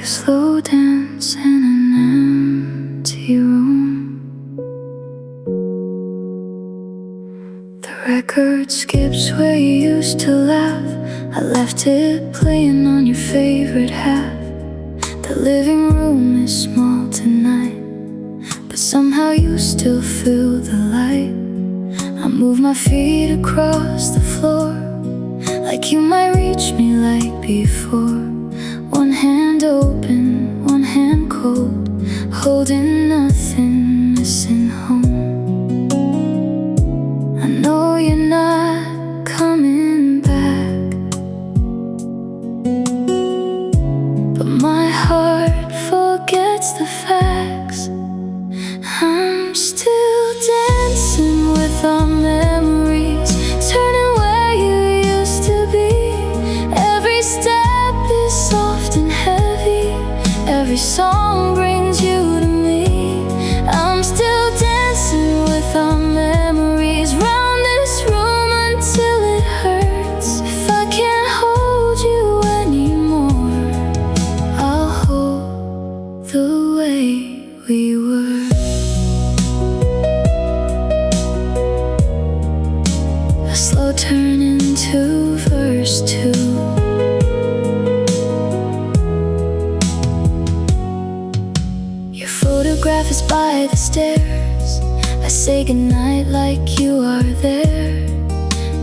a slow dance in an empty room. The record skips where you used to laugh. I left it playing on your favorite half. The living room is small tonight, but somehow you still feel the light. I move my feet across the floor, like you might reach me like before. One hand open, one hand cold, holding nothing, missing home. I know you're not coming back, but my heart forgets the facts. I'm still dancing with our memories, turning where you used to be. Every step is soft and heavy, every song brings you to me. I'm still dancing with our memories round this room until it hurts. If I can't hold you anymore, I'll hold the way we were. A slow turn into verse 2. Your photograph is by the stairs. I say goodnight like you are there.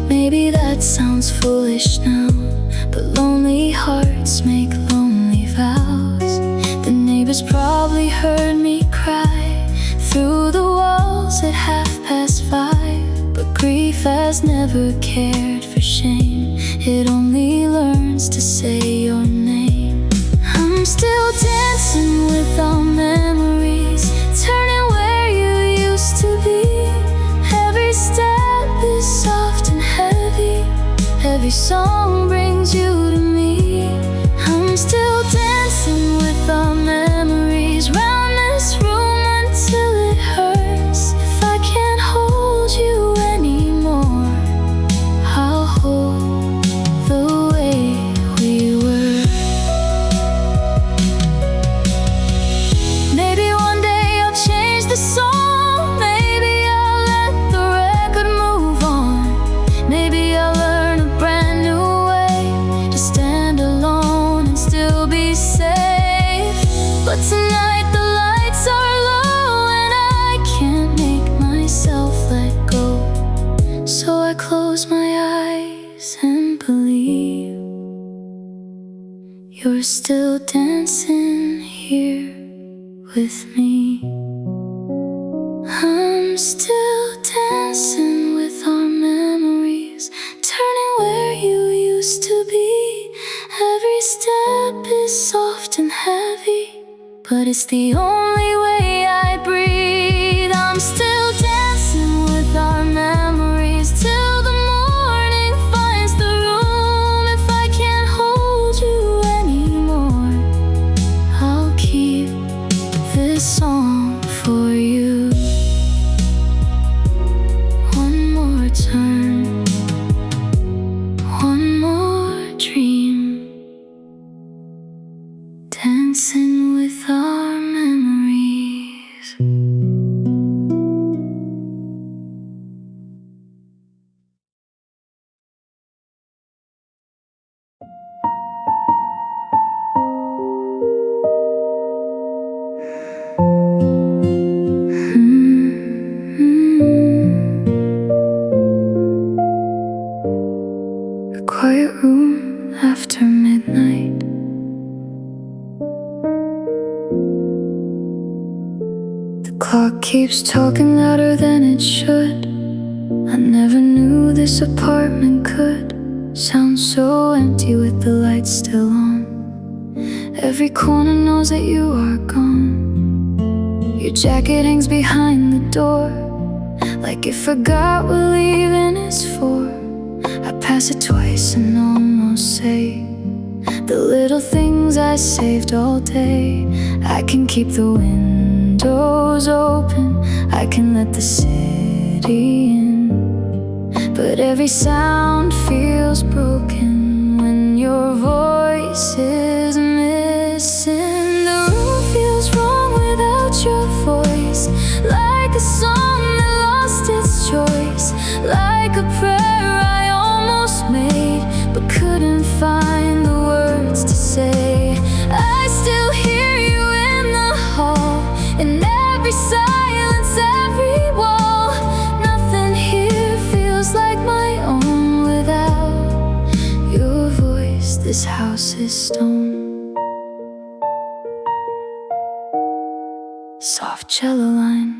Maybe that sounds foolish now, but lonely hearts make lonely vows. The neighbors probably heard me cry through the walls at 5:30. But grief has never cared for shame, it only learns to say your name. I'm still dancing with our memories, turning where you used to be. Every step is soft and heavy, every song brings you to me. I'm still dancing with our memories round this room until it hurts. If I can't hold you anymore, I'll hold the way we were. Maybe one day I'll change the song, maybe I'll let the record move on. Maybe I'll learn a brand new way to stand alone and still be safe. But tonight the lights are low and I can't make myself let go. So I close my eyes and believe you're still dancing here with me. I'm still dancing with our memories, turning where you used to be. Every step is soft and heavy, but it's the only way I breathe. I'm still dancing with our memories till the morning finds the room. If I can't hold you anymore, I'll keep this song for you. One more turn, one more dream, dancing with our memories. A quiet room after midnight. The clock keeps talking louder than it should. I never knew this apartment could sound so empty with the lights still on. Every corner knows that you are gone. Your jacket hangs behind the door, like it forgot what leaving is for. I pass it twice and almost say the little things I saved all day. I can keep the windows open, I can let the city in, but every sound feels broken when your voice is missing. is stone. Soft cello line.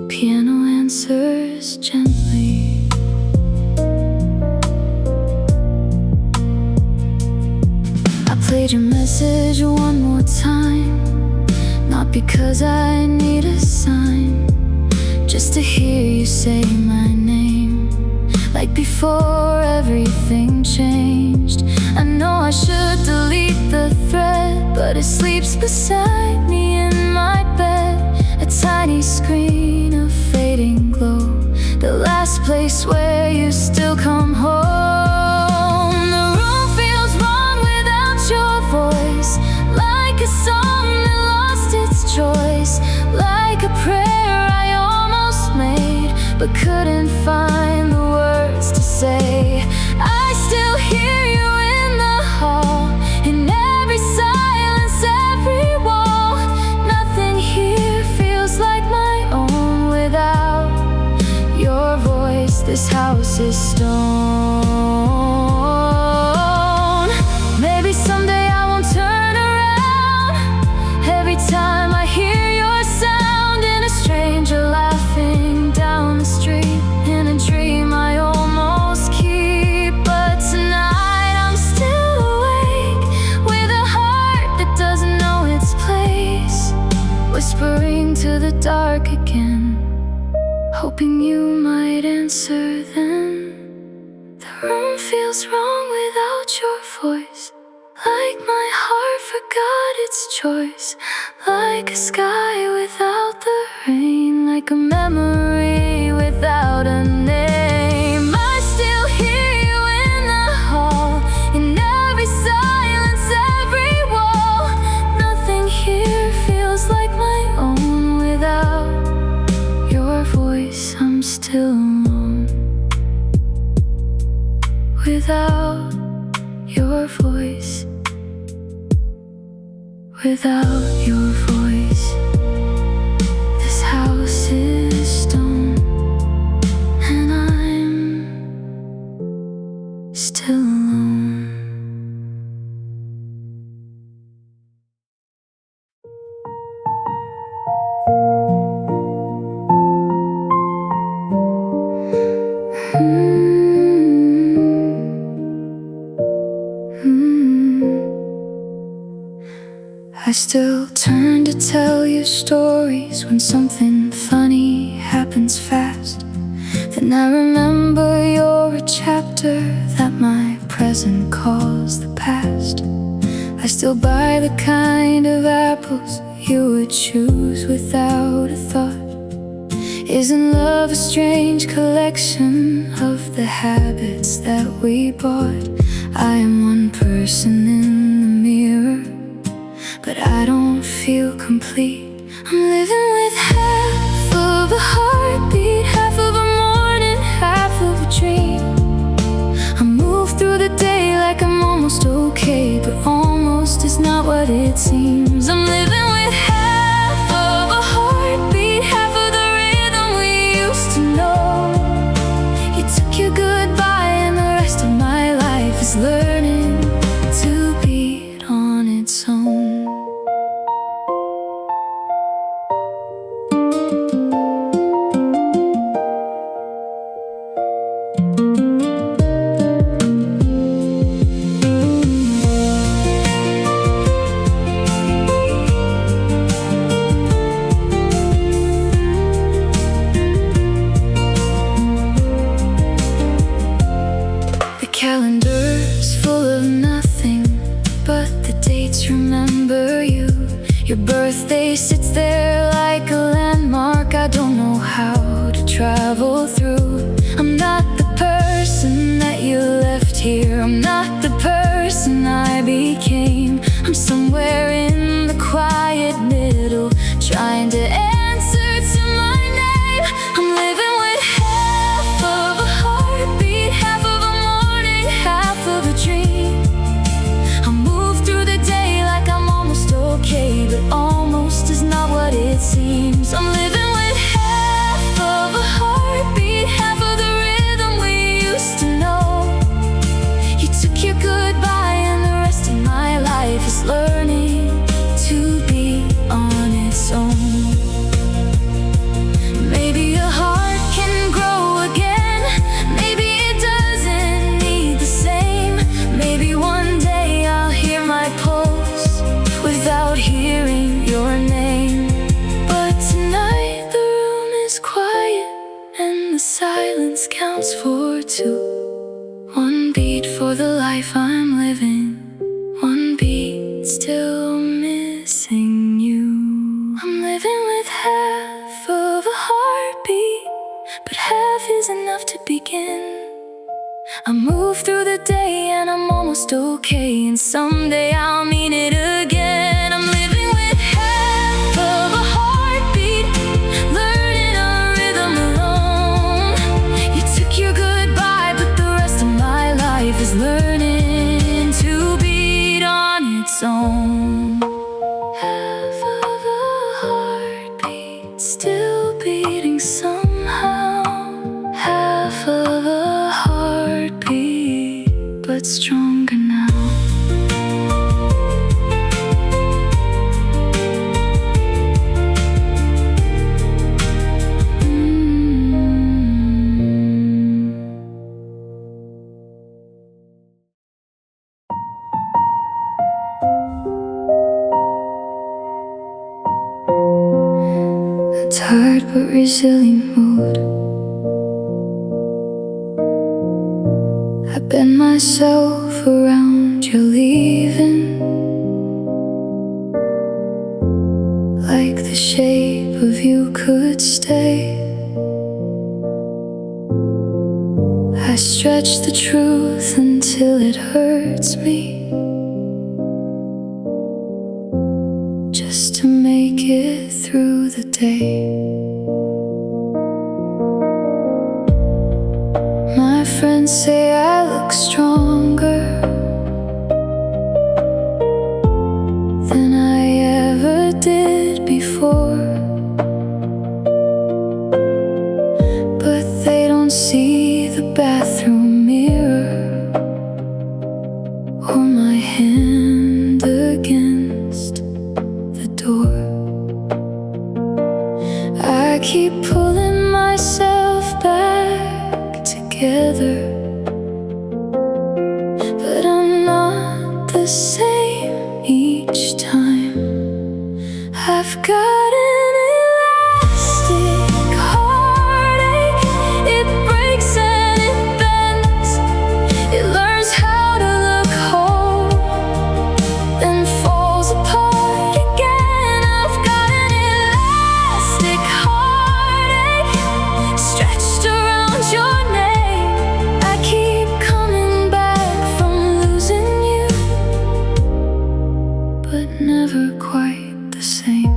Piano answers gently. I played your message one more time, not because I need a sign, just to hear you say my name. Like before everything changed. I know I should delete the thread, but it sleeps beside me in my bed. A tiny screen of fading glow, the last place where you still come home. The room feels wrong without your voice, like a song that lost its choice, like a prayer I almost made but couldn't find the words to say. I still hear you in the hall, in every silence, every wall. Nothing here feels like my own without your voice. This house is stone. Maybe someday I won't turn around. Every time I hear your sound, in a stranger laughing down the street, in a dream I almost keep. But tonight I'm still awake, with a heart that doesn't know its place, whispering to the dark again, hoping you might answer then. The room feels wrong without your voice, like my heart forgot its choice, like a sky without the rain, like a memory without a name. I still hear you in the hall, in every silence, every wall. Nothing here feels like my own without your voice. I'm still alone without your voice. Without your voice, this house is stone, and I'm still alone. I still turn to tell you stories when something funny happens fast. Then I remember you're a chapter that my present calls the past. I still buy the kind of apples you would choose without a thought. Isn't love a strange collection of the habits that we bought? I am one person in the mirror, but I don't feel complete. I'm living with half of a heartbeat, half of a morning, half of a dream. I move through the day like I'm almost okay, but almost is not what it seems. I'm living with half of a heartbeat, half of the rhythm we used to know. You took your goodbye and the rest of my life is learning to beat on its own. Calendar's full of nothing but the dates remember you. Your birthday sits there like a landmark I don't know how to travel through. I'm not the person that you left here, I'm not the person I became. I'm somewhere in the quiet middle, trying to answer to my name. I'm living with half of a heartbeat, half of a morning, half of a dream. I move through the day like I'm almost okay, but almost is not what it seems. I'm living with half of a heartbeat, half of the rhythm we for the life I'm living. One beat, still missing you. I'm living with half of a heartbeat, but half is enough to begin. I move through the day and I'm almost okay, and someday I'll mean it again. I'm living with half of a heartbeat, learning a rhythm alone. You took your goodbye, but the rest of my life is learning to beat on its own. Half of a heartbeat, still beating somehow. Half of a heartbeat, but stronger now. A tired but resilient mood. I bend myself around your leaving, like the shape of you could stay. I stretch the truth until it hurts me, just to make it through the day. My friends say I look stronger than I ever did before, but they don't see the bathroom mirror or my hand against the door. I keep pulling myself back together, but I'm not the same each time. I've got an elastic heartache. It breaks and it bends. It learns how to look whole, then falls apart again. I've got an elastic heartache, stretched around your neck. I keep coming back from losing you, but never quite the same.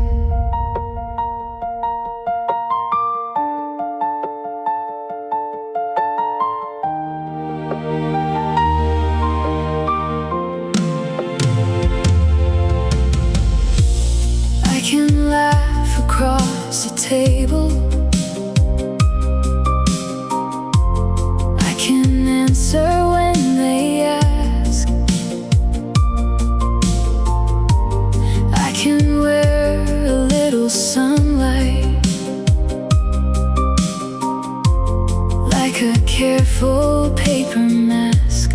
I can laugh across the table. I can answer when they ask. I can wear a little sunlight, like a careful paper mask.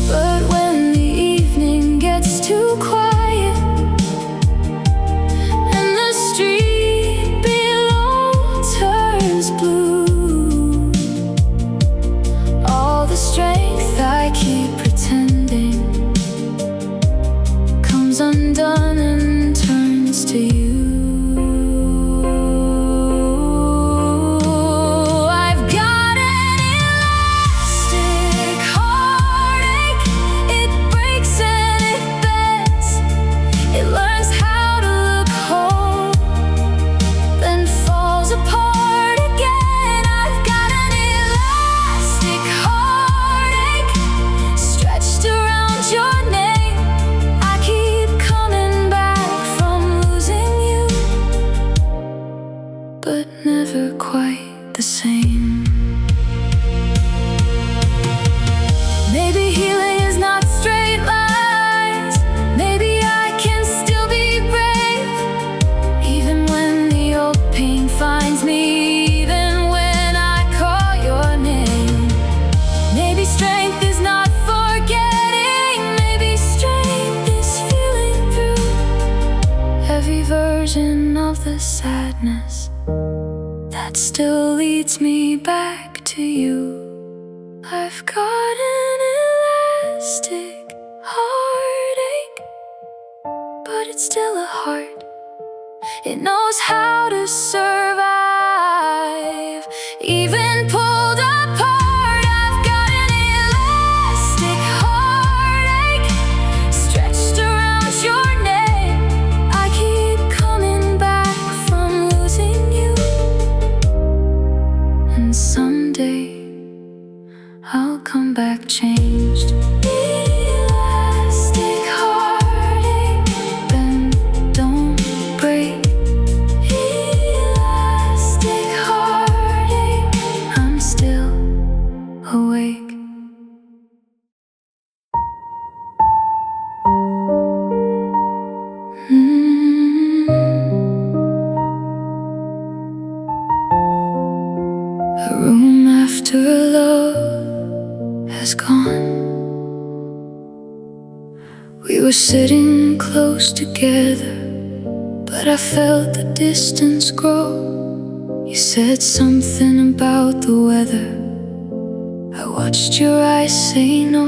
But when the evening gets too quiet and the street below turns blue, all the strength I keep pretending comes undone and turns to you. I've got an elastic heartache. It breaks and it bends. It learns how to look whole, then falls apart again. I've got an elastic heartache, stretched around your neck. I keep coming back from losing you, but never quite the same. Maybe healing is not straight lines. Maybe I can still be brave, even when the old pain finds me, even when I call your name. Maybe strength is not forgetting. Maybe strength is feeling through every version of the sadness that still leads me back to you. I've got an elastic heartache, but it's still a heart. It knows how to survive, even pulled apart. I've got an elastic heartache stretched around your neck. I keep coming back from losing you, and someday I'll come back changed. Elastic heartache, bend, don't break. Elastic heartache, I'm still awake. A room after love has gone. We were sitting close together, but I felt the distance grow. You said something about the weather. I watched your eyes say no.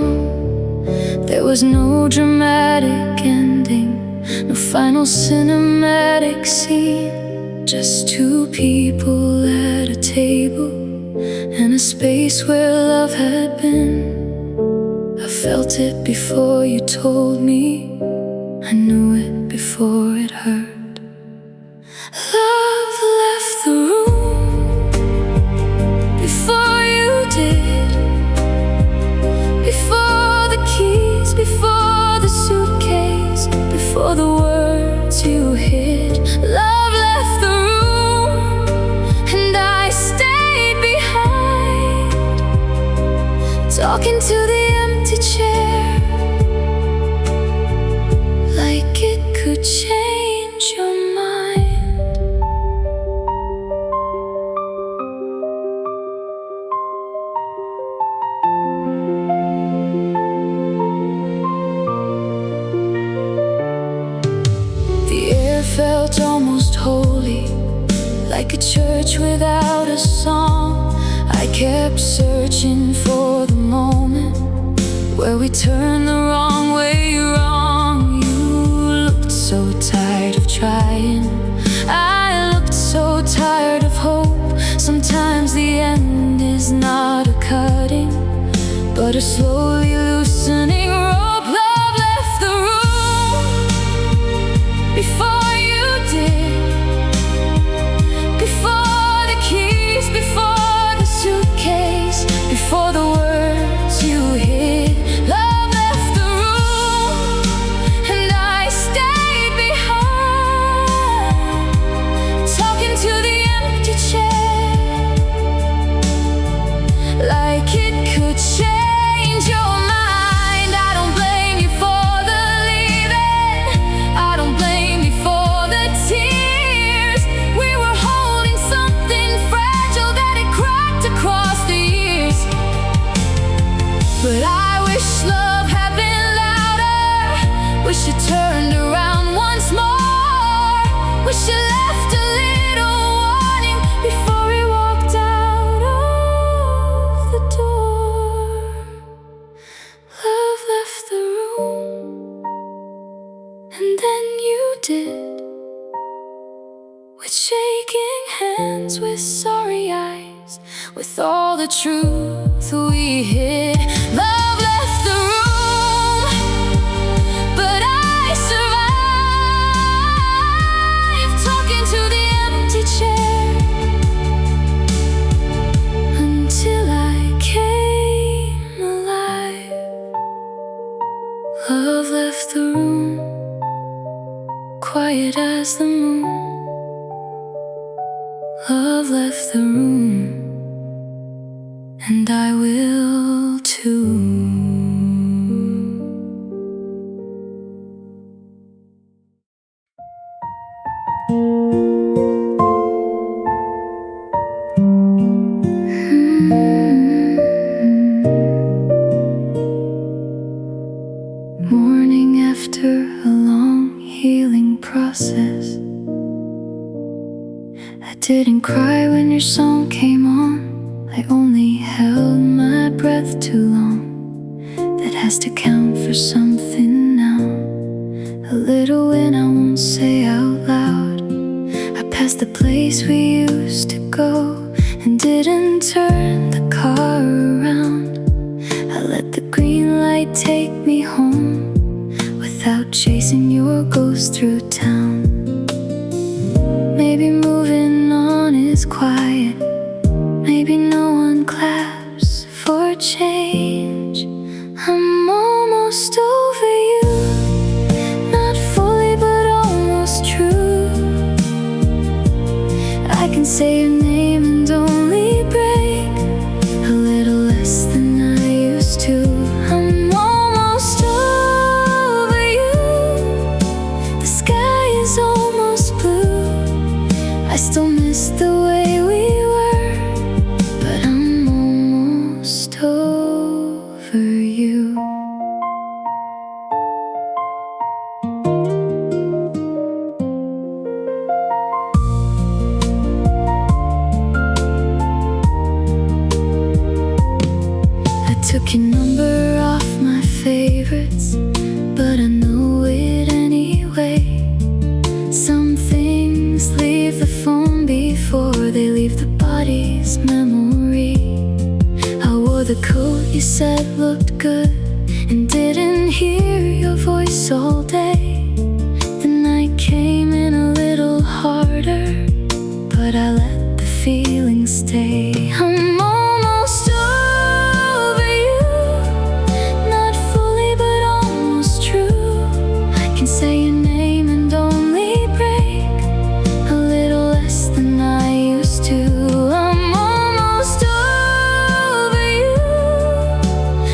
There was no dramatic ending, no final cinematic scene. Just two people at a table in a space where love had been. I felt it before you told me. I knew it before it hurt. Love left the room before you did. Before the keys, before the suitcase, before the words you hid. Love left the room, and I stayed behind, talking to the empty chair, like it could change your mind. The air felt almost holy, like a church without a song. I kept searching for the moment where we turned the wrong way wrong. You looked so tired of trying, I looked so tired of hope. Sometimes the end is not a cutting, but a slowly loosening rope. Love left the room before you did. Before the keys, before the suitcase, before the words you hid. Love left the room, and I stayed behind, talking to the empty chair, like it could change your mind. I don't blame you for the leaving, I don't blame you for the tears. We were holding something fragile that had cracked across the years. But I wish love had been louder, wish it turned around once more, wish it left a little warning before we walked out of the door. Love left the room, and then you did, with shaking hands, with sorry eyes, with all the truth we hid. Love left the room, but I survived, talking to the empty chair, until I came alive. Love left the room, quiet as the moon. Love left the room, and I will too. Morning after a long healing process, I didn't cry when your song came on, I only held my breath. breath too long, that has to count for something now. A little wind I won't say out loud. I passed the place we used to go and didn't turn the car around. I let the green light take me home without chasing your ghost through town. Maybe moving on is quiet, maybe no one claps for change. I'm almost over you, not fully but almost true. I can say your name and only break a little less than I used to. I'm almost over you, the sky is almost blue. I still miss the way we were, but I'm almost over you. Took your number off my favorites, but I know it anyway. Some things leave the phone before they leave the body's memory. I wore the coat you said looked good and didn't hear your voice all day. The night came in a little harder, but I let the feeling stay. I'm almost over you, not fully but almost true. I can say your name and only break a little less than I used to. I'm almost over you,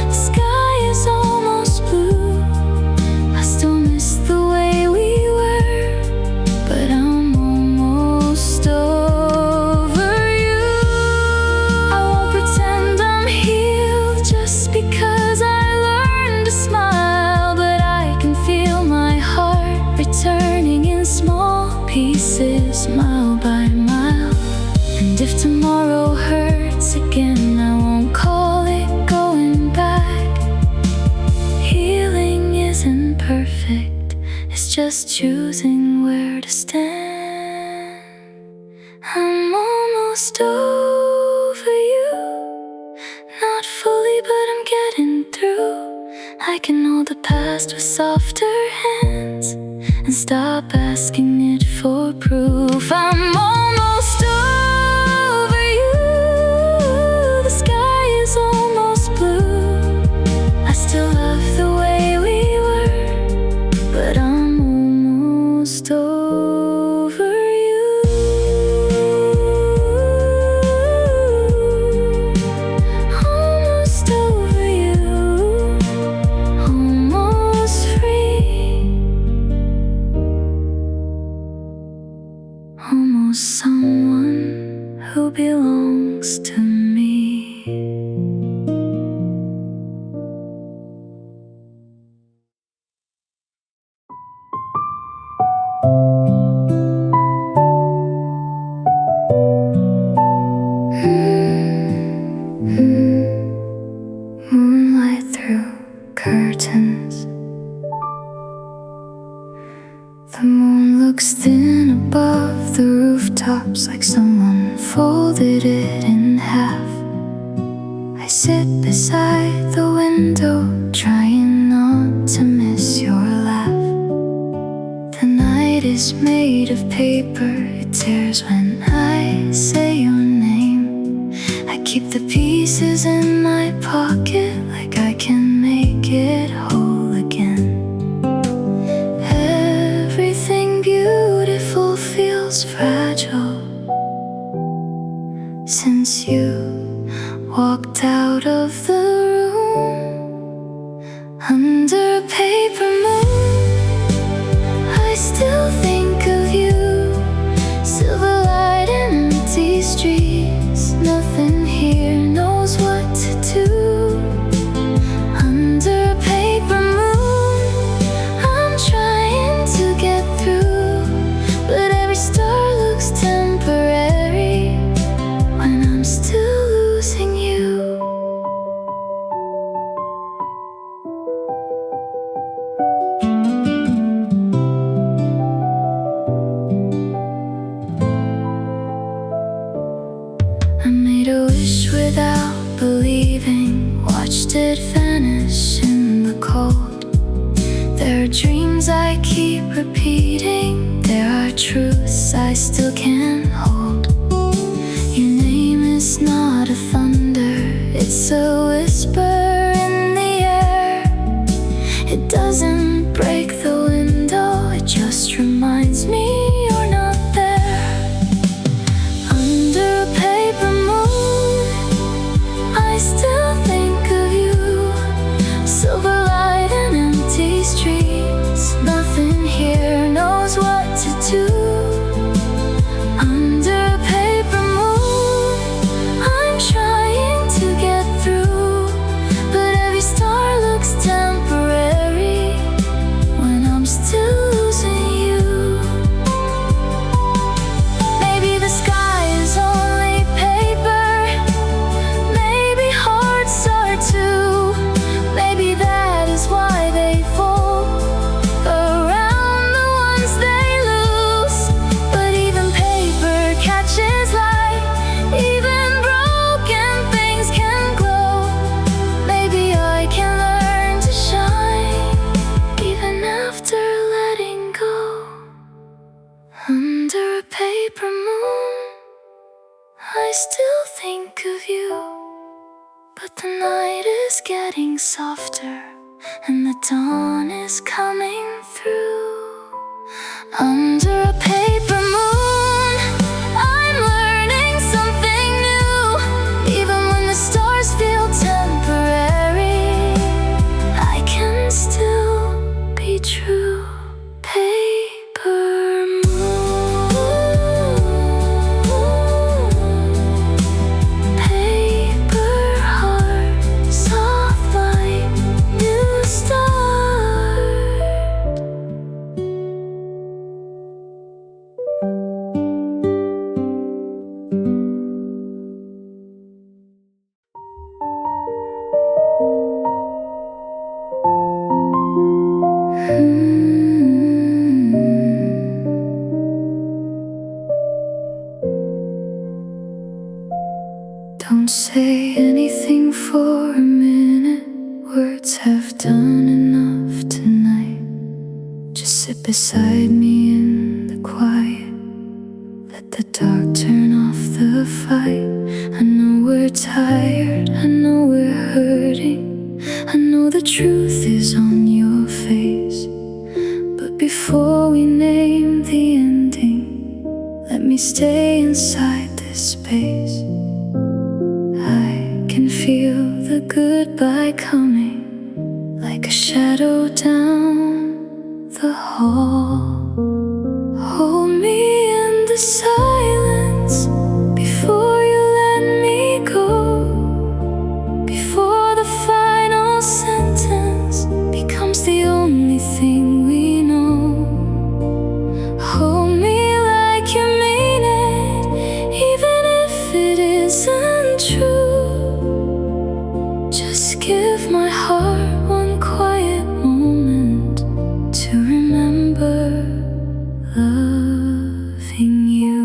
the sky is almost blue. I still miss the way we were, but I'm almost over you. I won't pretend I'm healed just because I learned to smile, but I can feel my heart returning in small pieces, mile by mile. And if tomorrow hurts again, I won't call it going back. Healing isn't perfect, it's just choosing where to stand. I'm almost over you, not fully but I'm getting through. I can hold the past with softer hands and stop asking it for proof. I'm almost over you, the sky is almost blue. I still love the way we were, but I'm almost over you. Almost over you, almost free, almost someone who belongs to me. Moonlight through curtains. The moon looks thin above the rooftops, like someone folded it in half. I sit beside the window, trying not to miss your laugh. The night is made of paper, it tears when I say your name. I keep the pieces in my pocket, like I can make it whole again. Everything beautiful feels fragile since you walked out of the room. Under a paper moon, I still think of you. Silver light and empty streets, nothing here knows what to do. watched it vanish in the cold. There are dreams I keep repeating, there are truths I still can't hold. Your name is not a thunder, it's a whisper in the air. It doesn't break the window, it just reminds me you're not there. Under a paper moon, I still think of you. Silver light and empty streets, nothing here knows what to do. Under a paper moon, I'm trying to get through, but every star looks temporary when I'm still losing you. Maybe the sky is only paper, maybe hearts are too. Maybe that is why they fall around the ones they lose. But even paper catches light, even broken things can glow. Maybe I can learn to shine even after letting go. Under a paper moon, I still think of you, but the night is getting softer and the dawn is coming through. Under a paper moon, I'm learning something new. Even when the stars feel temporary, I can still be true. Paper moon, paper heart, soft light, new start. Don't say anything for a minute, words have done enough tonight. Just sit beside me in the quiet, let the dark turn off the fight. I know we're tired, I know we're hurting, I know the truth is on your face. But before we name the ending, let me stay inside this space. I can feel the goodbye coming, like a shadow down the hall. Hold me in the silence before you let me go, before the final sentence becomes the only thing we know. Hold me like you mean it, even if it isn't true. Just give my heart one quiet moment to remember loving you.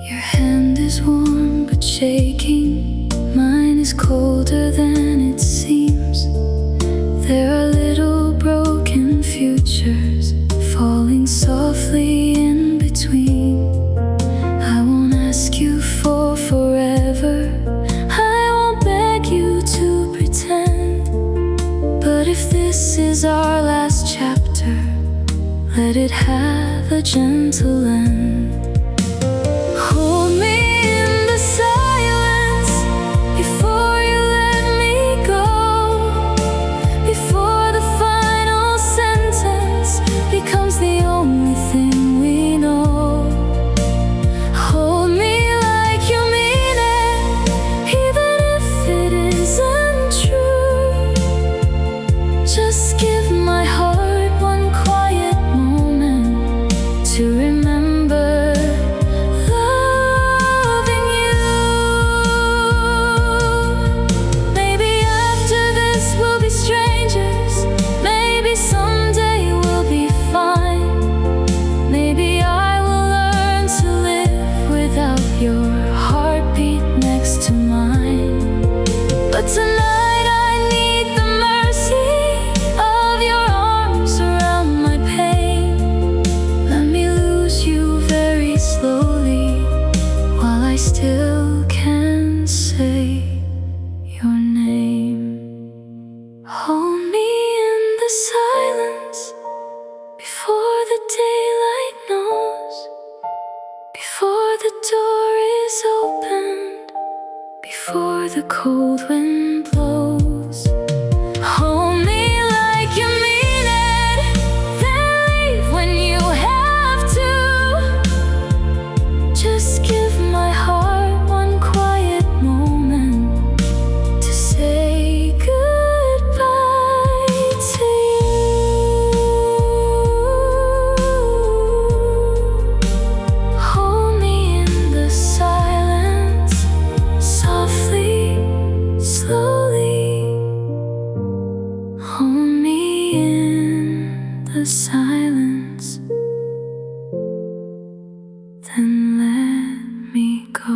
Your hand is warm but shaking, mine is colder than it seems. There are little broken futures falling softly in between. I won't ask you for forever, I won't beg you to pretend. But if this is our last chapter, let it have a gentle end. Hold me in the silence before you let me go, before the final sentence becomes the only thing we know. Hold me like you mean it, even if it isn't true. Just give my heart one quiet moment to remember love. the silence, then let me go.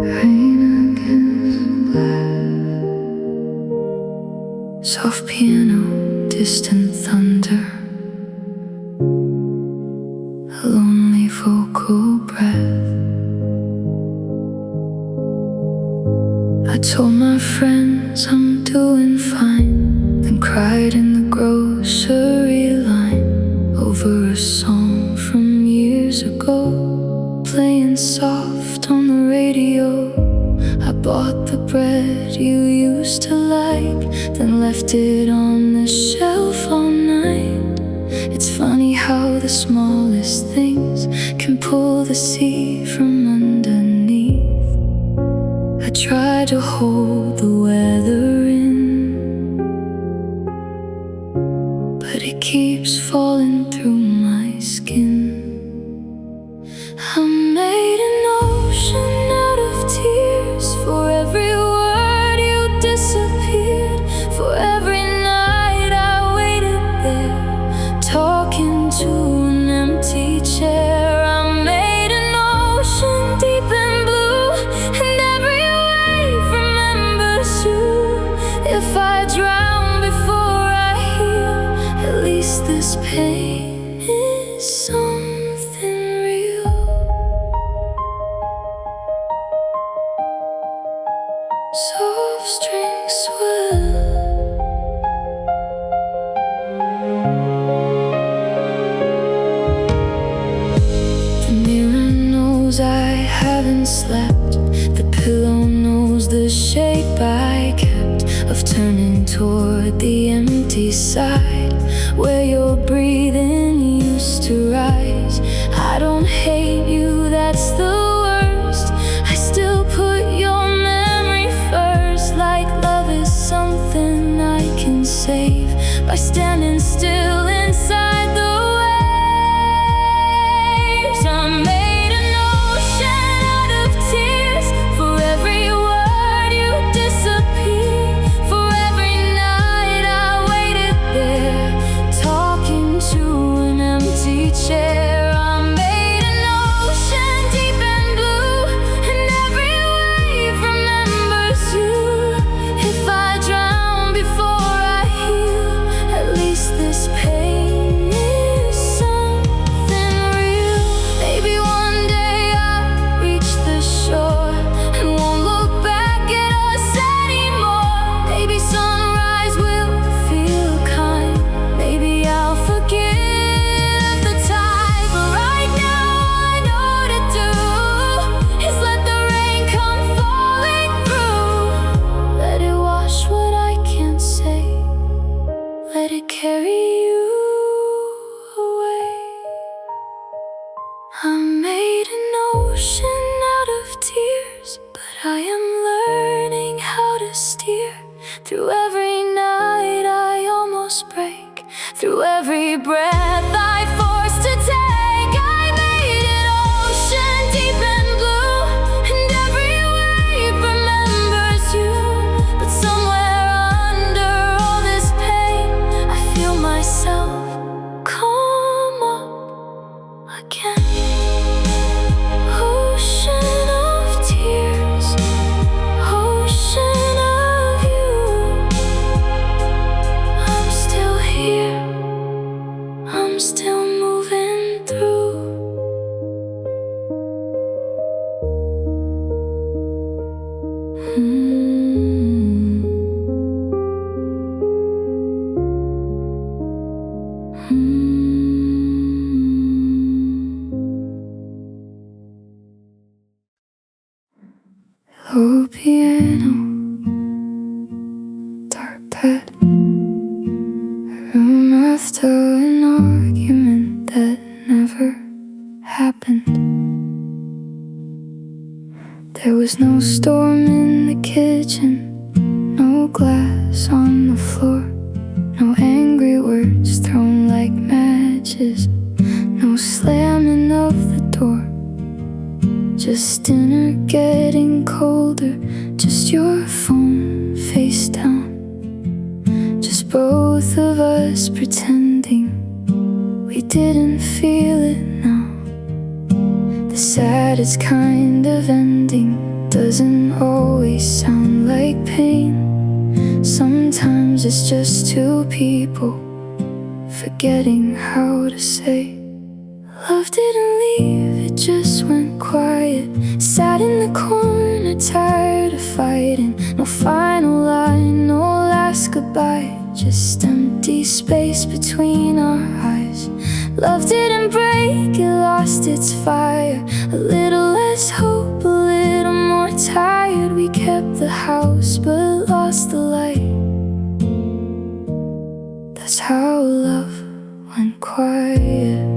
Rain against black, soft piano, distant thunder, a lonely vocal breath. I told my friends I'm doing fine, then cried in the grocery line over a song from years ago, playing soft on the radio. I bought the bread you used to like, then left it on the shelf all night. It's funny how the smallest things can pull the sea from underneath. I try to hold the weather in, but it keeps falling through my skin. I made an ocean out of tears for every word you disappeared, for every night I waited there, talking to an empty chair. I made an ocean deep and blue, and every wave remembers you. If I drown before I heal, at least this pain is something real. Soft strings swell, the mirror knows I haven't slept, the pillow knows the shape I kept of turning toward the empty side where your breathing used to rise. I don't hate you, that's the worst. I still put your memory first, like love is something I can save by standing still inside the waves. I made an ocean out of tears for every word you disappeared, for every night I waited there, talking to an empty chair. I made an ocean deep and blue, and every wave remembers you. If I drown before I heal, at least this pain is something real. Maybe one day I'll reach the shore and won't look back at us anymore. Maybe sunrise will feel kind, maybe I'll forget the tide. But right now all I know to do is let the rain come falling through. Let it wash what I can't say, let it carry you away. I made an ocean out of tears, but I am learning how to steer through every night I almost break, through every breath I force to take. I made an ocean deep and blue, and every wave remembers you. But somewhere under all this pain, I feel myself come up again. Ocean of tears, ocean of you. I'm still here, I'm still moving through. Low piano, dark bed, a room after an argument that never happened. There was no storm in the kitchen, no glass on the floor, No angry words thrown like matches, no slamming of the door. Just dinner getting colder, just your phone face down. Just both of us pretending we didn't feel it now. The saddest kind of ending doesn't always sound like pain. Sometimes it's just two people forgetting how to say love didn't leave, it just went quiet. Sat in the corner, tired of fighting. No final line, no last goodbye, just empty space between our eyes. Love didn't break, it lost its fire. A little less hope, a little more tired. We kept the house but lost the light. That's how love went quiet.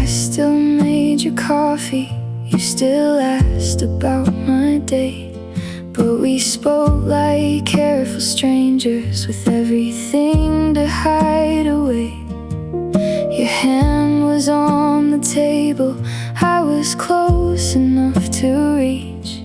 Still made your coffee, you still asked about my day. But we spoke like careful strangers with everything to hide away. Your hand was on the table, I was close enough to reach.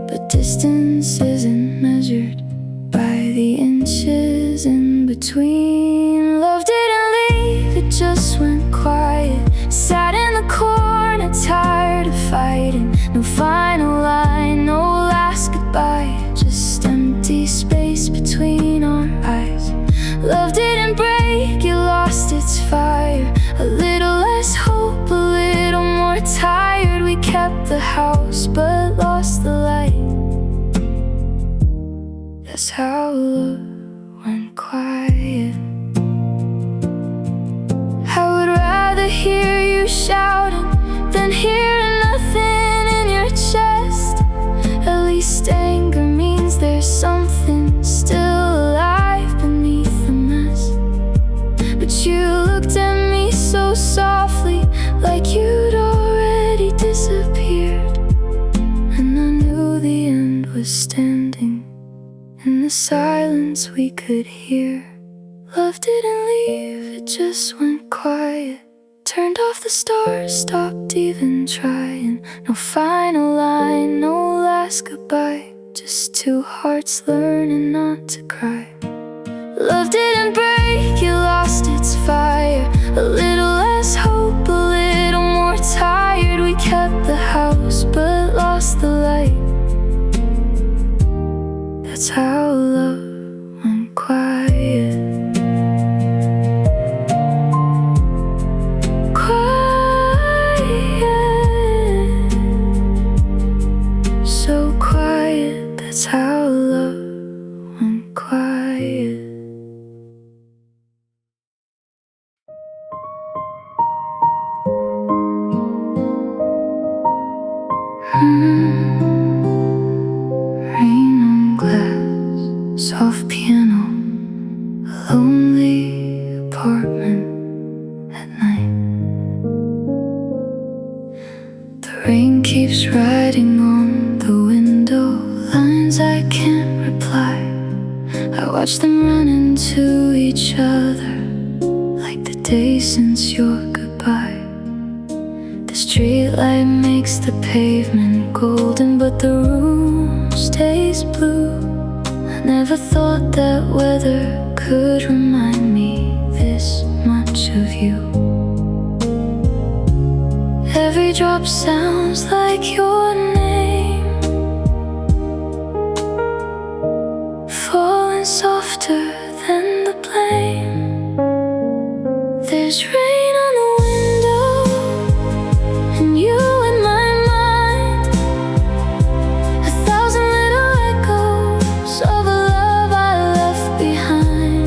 But distance isn't measured by the inches in between. Love didn't leave, it just went quiet. Sat in the corner, tired of fighting. No final line, no last goodbye, just empty space between our eyes. Love didn't break, it lost its fire. A little less hope, a little more tired. We kept the house but lost the light. That's how love went quiet. I would rather hear you shouting than hear nothing in your chest. At least anger means there's something still alive beneath the mess. But you looked at me so softly, like you'd already disappeared. And I knew the end was standing in the silence we could hear. Love didn't leave, it just went quiet. Turned off the stars, stopped even trying. No final line, no last goodbye, just two hearts learning not to cry. Love didn't break, it lost its fire. A little less hope, a little more tired. We kept the house but lost the light. That's how love went quiet. So quiet, that's how love went quiet. Rain on glass, soft piano, a lonely apartment at night. The rain keeps riding on the window, lines I can't reply. I watch them run into each other like the day since your goodbye. The streetlight makes the pavement golden, but the room stays blue. I never thought that weather could remind me this much of you. Every drop sounds like your name, falling softer than the blame. There's rain on the window and you in my mind, 1,000 little echoes of a love I left behind.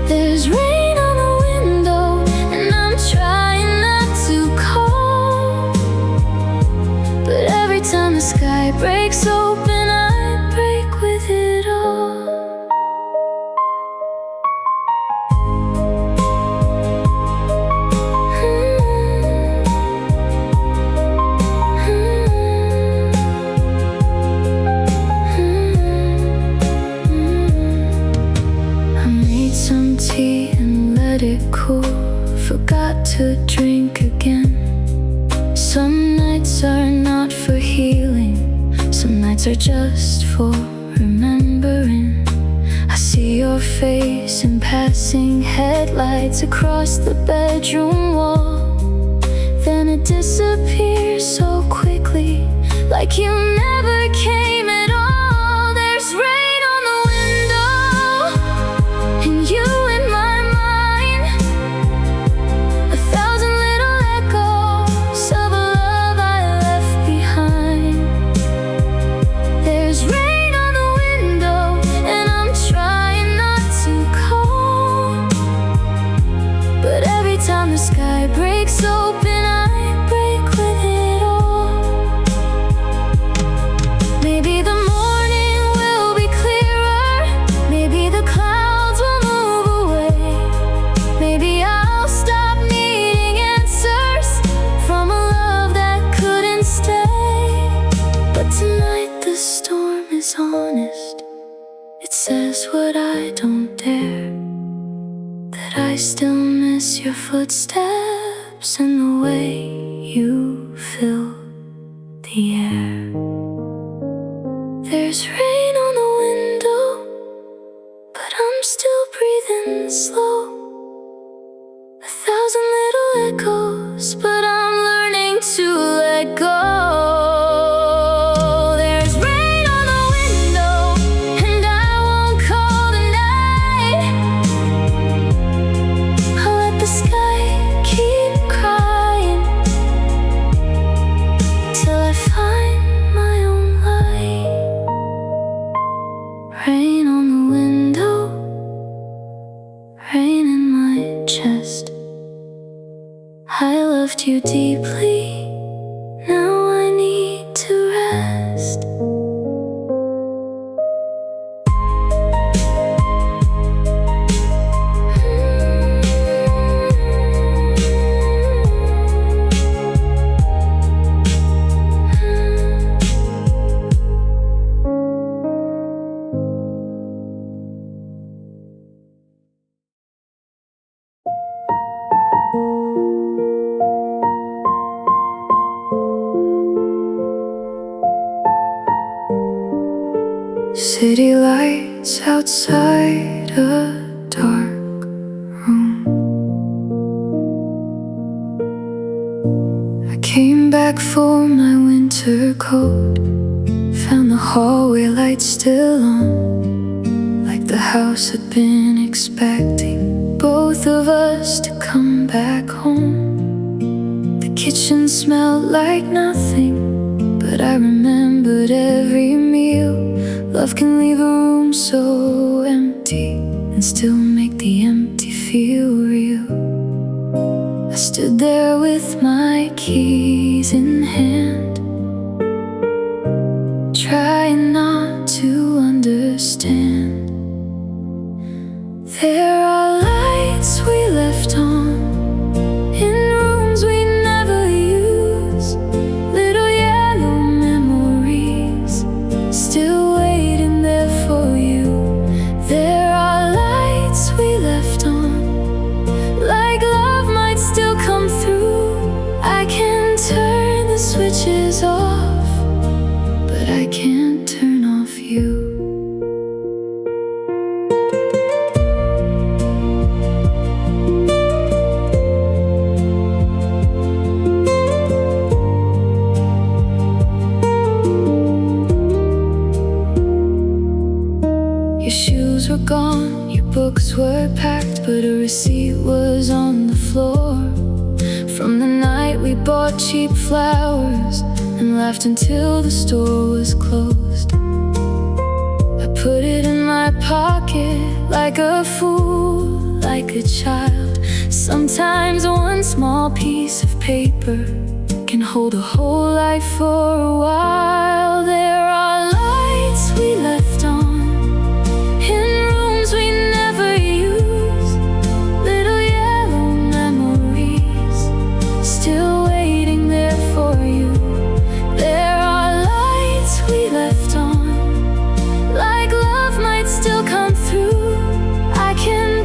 There's rain on the window and I'm trying not to call. made some tea and let it cool. Forgot to drink again. Some nights are not for healing, some nights are just for remembering. I see your face in passing headlights across the bedroom wall. Then it disappears so quickly, like you never came at all. There's rain on the window, and you in my mind. 1,000 little echoes of a love I left behind. There's rain on the window, and I'm trying not to call. But every time the sky breaks open, honest, it says what I don't dare, that I still miss your footsteps and the way you fill the air. There's rain on the window, but I'm still breathing slow. 1,000 little echoes, but I'm learning to let go. Rain on the window, rain in my chest. I loved you deeply, now I need to rest. City lights outside a dark room. I came back for my winter coat, found the hallway lights still on, like the house had been expecting both of us to come back home. The kitchen smelled like nothing, but I remembered every meal. Love can leave a room so empty and still make the empty feel real. I stood there with my keys in hand, trying not to understand. There are lights we left on in rooms we never use, little yellow memories still for you. There are lights we left on, like love might still come through. I can turn the switches off, but I can't turn off you. Your shoes were gone, your books were packed, but a receipt was on the floor from the night we bought cheap flowers and laughed until the store was closed. I put it in my pocket like a fool, like a child. Sometimes one small piece of paper can hold a whole life for a while. There are lights we left on in rooms we never use, little yellow memories still waiting there for you. There are lights we left on, like love might still come through. I can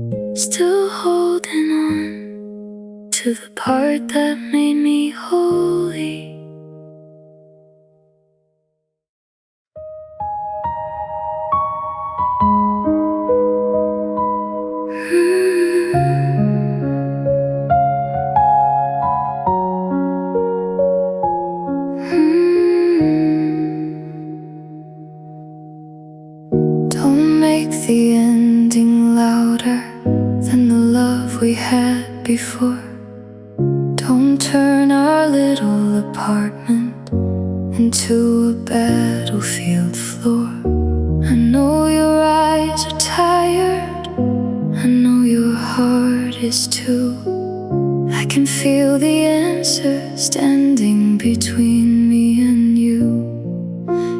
to the part that made me holy. Don't make the ending louder than the love we had before. Don't turn our little apartment into a battlefield floor. I know your eyes are tired, I know your heart is too. I can feel the answer standing between me and you.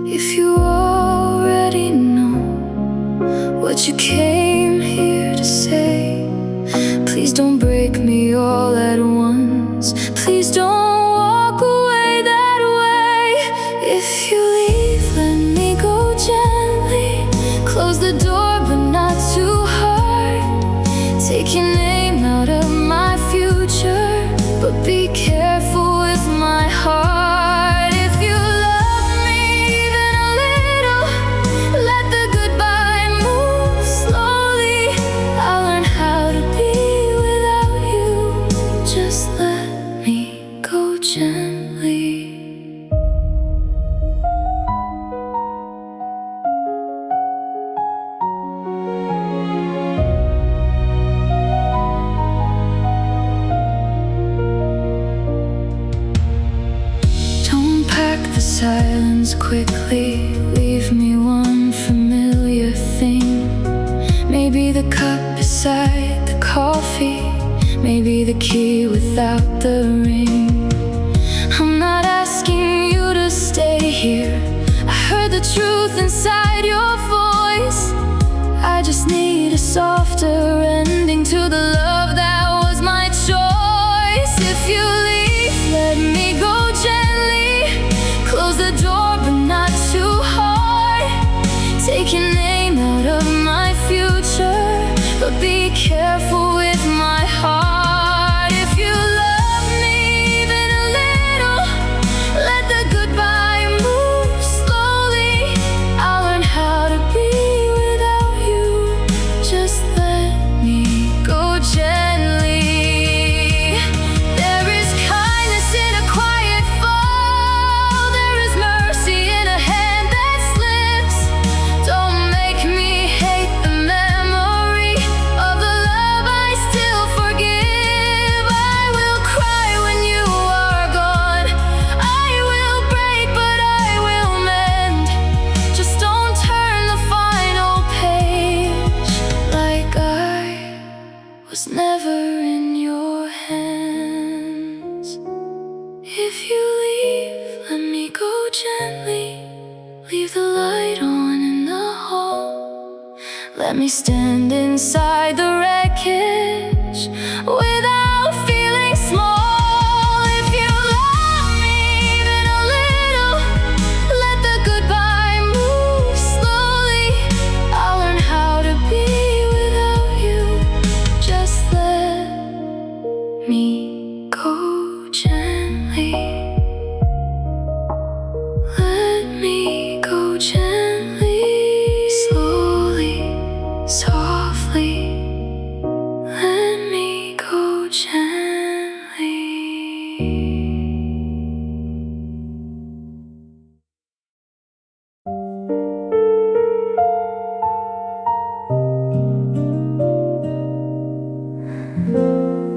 If you already know what you came here to say, please don't break me all at once. Please don't walk away that way. If you leave, let me go gently. Close the door, but not too hard. Take your name out of my future, but be careful with my heart. If you love me even a little, let the goodbye move slowly. I'll learn how to be without you. Just let me go gently. Don't pack the silence quickly. Leave me one familiar thing. Maybe the cup beside the coffee, maybe the key without the ring. I'm not asking you to stay here. I heard the truth inside your voice. I just need a softer ending to the love that was my choice. If you leave, let me go gently. Close the door, but not too hard. Take your name out of my future, but be careful with my heart. If you love me even a little, let the goodbye move slowly. I'll learn how to be without you. Just let me go gently. There is kindness in a quiet fall. There is mercy in a hand that slips. Don't make me hate the memory of the love I still forgive. I will cry when you are gone. I will break, but I will mend. Just don't turn the final page like I was never in your hands. If you leave, let me go gently. Leave the light on in the hall. Let me stand inside the wreckage without feeling small. If you love me even a little, let the goodbye move slowly. I'll learn how to be without you. Just let me go gently. Let me go gently, slowly, softly. Let me go gently.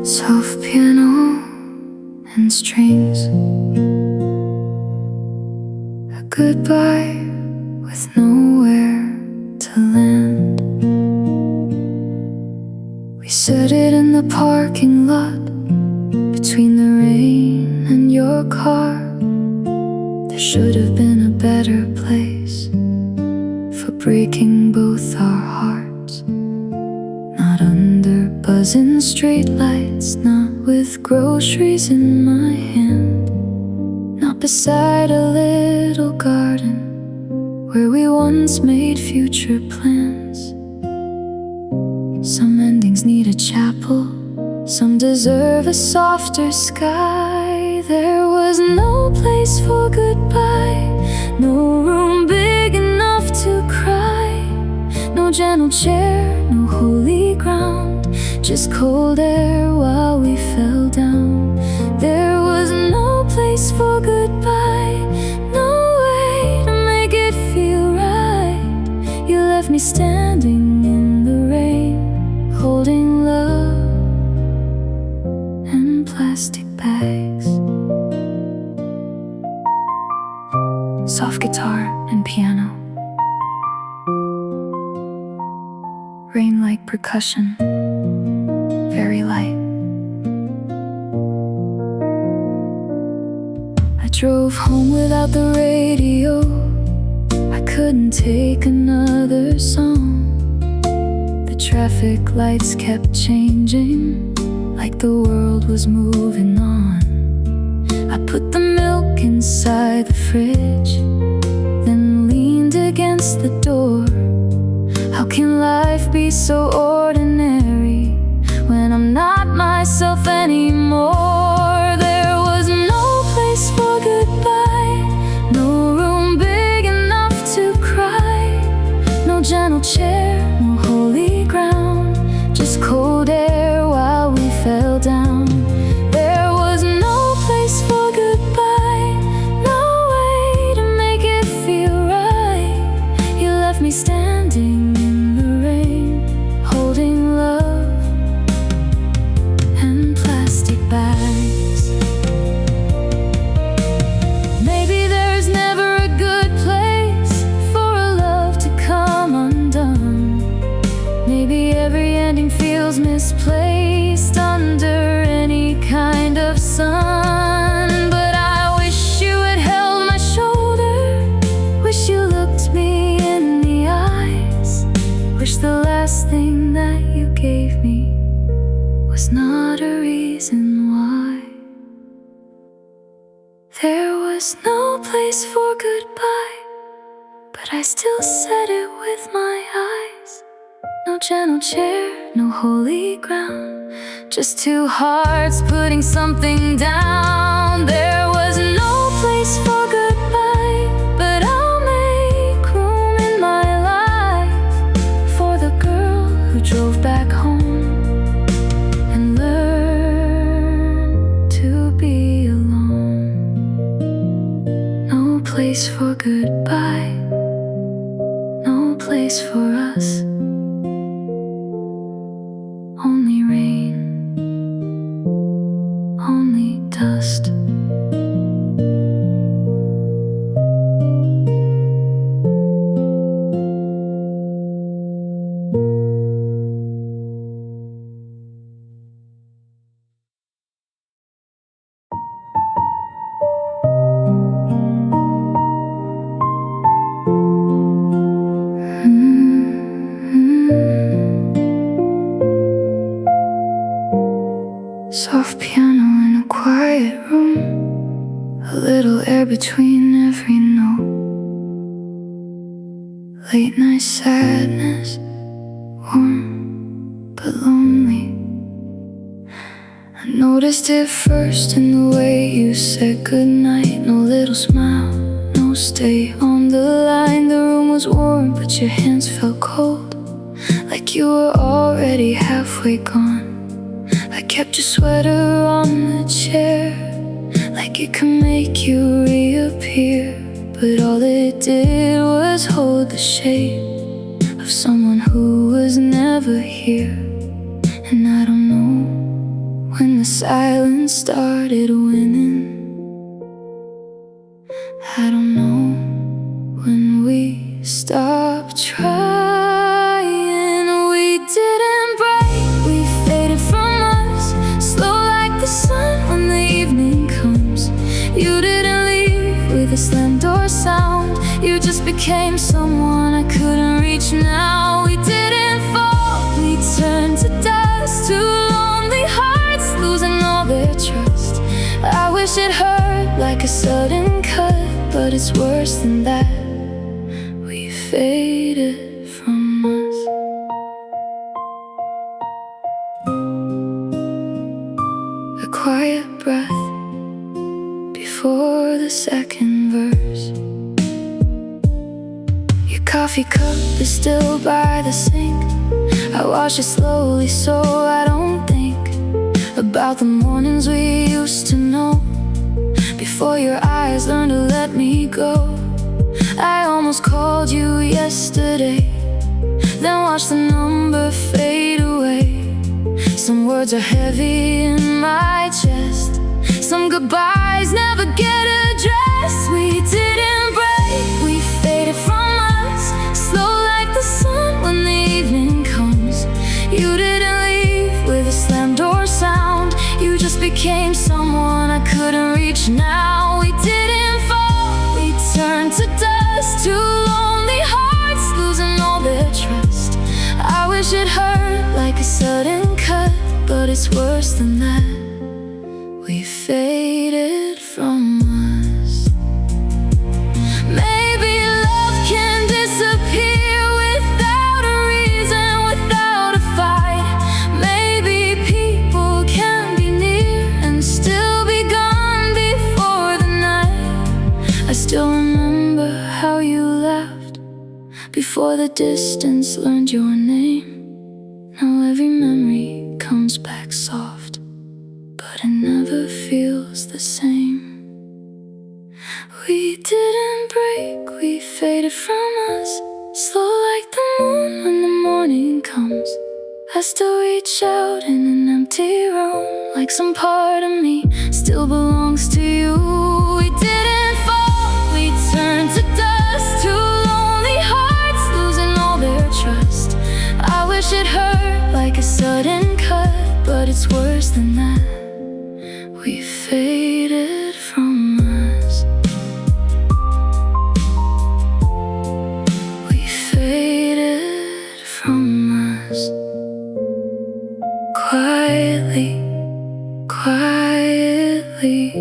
Soft piano and strings, a goodbye with nowhere to land. We said it in the parking lot, between the rain and your car. There should have been a better place for breaking both our hearts. Not under buzzing streetlights, not with groceries in my hand, not beside a little garden where we once made future plans. Some endings need a chapel, Some deserve a softer sky. There was no place for goodbye, no room big enough to cry, no gentle chair, no holy ground, just cold air while we fell down. There was no place for goodbye, no way to make it feel right. You left me standing in the rain, holding love and plastic bags. Soft guitar and piano, rain like percussion, very light. I drove home without the radio, I couldn't take another song. The traffic lights kept changing, like the world was moving on. I put the milk inside the fridge, then leaned against the door. How can life be so ordinary when I'm not myself anymore? There was no place for goodbye, no room big enough to cry, no gentle chair, no holy ground, just cold air while we fell down. There was no place for goodbye, no way to make it feel right. You left me standing in the rain, holding love and plastic bags. Maybe there's never a good place for a love to come undone. Maybe every ending feels misplaced under any kind of sun. But I wish you had held my shoulder, wish you looked me in the eyes, wish the last thing that you gave me was not a reason why. There was no place for goodbye, but I still said it with my eyes. No gentle chair, no holy ground, just two hearts putting something down. There was no place for goodbye, but I'll make room in my life for the girl who drove back home and learned to be alone. No place for goodbye, no place for us. Only rain, only dust. Soft piano in a quiet room, a little air between every note. Late night sadness, warm but lonely. I noticed it first in the way you said goodnight. No little smile, no stay on the line. The room was warm but your hands felt cold, like you were already halfway gone. I kept your sweater on the chair, like it could make you reappear. But all it did was hold the shape of someone who was never here. And I don't know when the silence started winning. I don't know when we stopped trying. We didn't break, we faded from us, slow like the sun when the evening comes. You didn't leave with a slam door sound, you just became someone I couldn't reach now. We didn't fall, we turned to dust, two lonely hearts losing all their trust. I wish it hurt like a sudden cut, but it's worse than that. We faded from us. coffee cup is still by the sink. I wash it slowly so I don't think about the mornings we used to know, before your eyes learned to let me go. I almost called you yesterday, then watched the number fade away. Some words are heavy in my chest, some goodbyes never get addressed. We didn't break, we faded from us, slow like the sun when the evening comes. You didn't leave with a slam door sound, you just became someone I couldn't reach now. We didn't fall, we turned to dust, two lonely hearts losing all their trust. I wish it hurt like a sudden cut, but it's worse than that. We faded from us. Maybe love can disappear without a reason, without a fight. Maybe people can be near and still be gone before the night. I still remember how you laughed before the distance learned your name. Now every memory comes back soft, but it never feels the same. We didn't break, we faded from us, slow like the moon when the morning comes. I still reach out in an empty room, like some part of me still belongs to you. We didn't fall, we turned to dust, two lonely hearts losing all their trust. I wish it hurt like a sudden cut, but it's worse than that. We faded from us. We faded from us. Quietly, quietly.